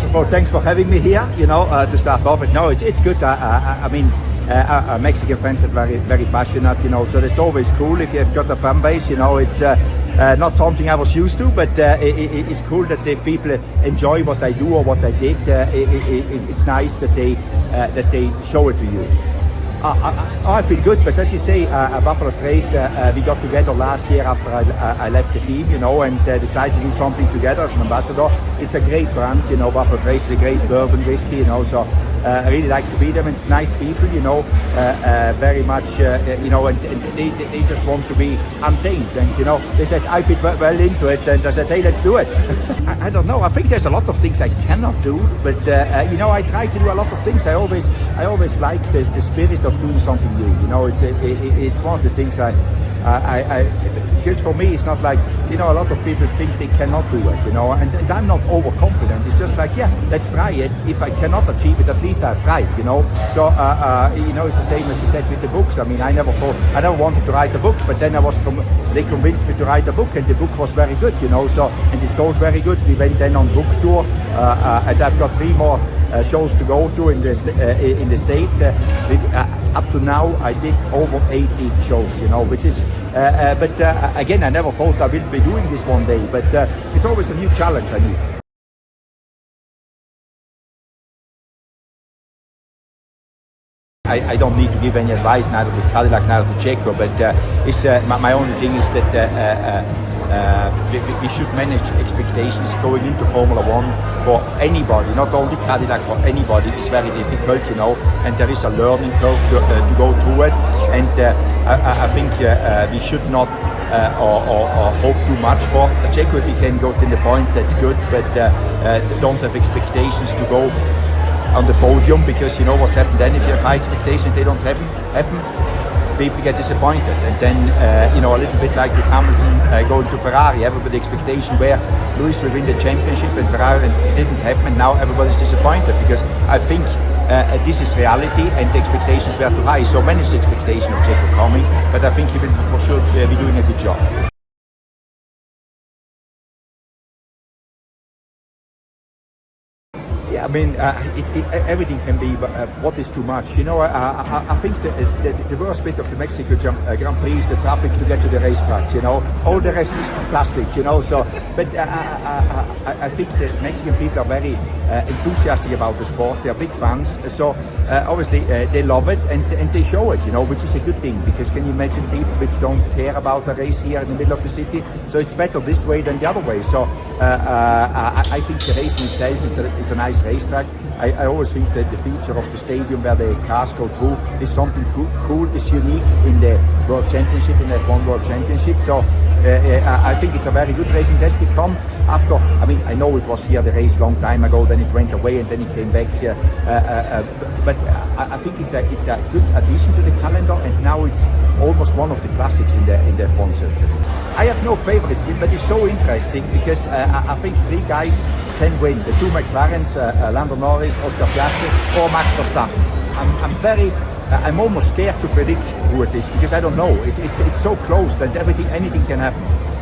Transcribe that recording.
first of all, thanks for having me here. To start off with. No, it's good. I mean, our Mexican fans are very passionate. So it's always cool if you've got a fan base. It's not something I was used to, but it's cool that the people enjoy what I do or what I did. It's nice that they show it to you. I feel good, but as you say, Buffalo Trace, we got together last year after I left the team, and decided to do something together as an ambassador. It's a great brand, Buffalo Trace is a great bourbon whiskey, so I really like to be them, and nice people, very much, and they just want to be untamed, and they said I fit well into it, and I said, hey, let's do it. I don't know. I think there's a lot of things I cannot do, but I try to do a lot of things. I always like the spirit of doing something new. It's one of the things because for me it's not like a lot of people think they cannot do it, and I'm not overconfident. It's just like, yeah, let's try it. If I cannot achieve it, at least I've tried, so it's the same as you said with the books. I mean, I never wanted to write a book, but then they convinced me to write a book, and the book was very good, and it sold very good. We went then on book tour, and I've got 3 more shows to go to in the States. Up to now I did over 80 shows, which is but again, I never thought I will be doing this one day, but it's always a new challenge I need. I don't need to give any advice, neither to Cadillac, neither to Checo, but my only thing is that we should manage expectations going into Formula One for anybody, not only Cadillac, for anybody is very difficult, and there is a learning curve to go through it, and I think we should not or hope too much for Checo. If he can go to the points, that's good, but don't have expectations to go on the podium, because what's happened then if you have high expectations, they don't happen. People get disappointed, and then a little bit like with Hamilton going to Ferrari, everybody expectation where Lewis will win the championship, and Ferrari, and it didn't happen, and now everybody's disappointed, because I think this is reality and the expectations were too high. So manage the expectation of Checo coming, but I think he will for sure be doing a good job. I mean, everything can be, what is too much? I think the worst bit of the Mexico Grand Prix is the traffic to get to the racetrack. All the rest is fantastic. So, but I think the Mexican people are very enthusiastic about the sport. They are big fans. So obviously they love it, and they show it. Which is a good thing, because can you imagine people which don't care about a race here in the middle of the city? So it's better this way than the other way. So I think the racing itself, it's a nice racetrack. I always think that the feature of the stadium where the cars go through is something cool, is unique in the World Championship, in the F1 World Championship. So I think it's a very good racing. It has become, after, I mean, I know it was here the race long time ago, then it went away and then it came back here. But I think it's a good addition to the calendar, and now it's almost one of the classics in the F1 circuit. I have no favorites, but it's so interesting because I think 3 guys can win. The 2 McLarens, Lando Norris, Oscar Piastri, or Max Verstappen. I'm almost scared to predict who it is, because I don't know. It's so close that anything can happen.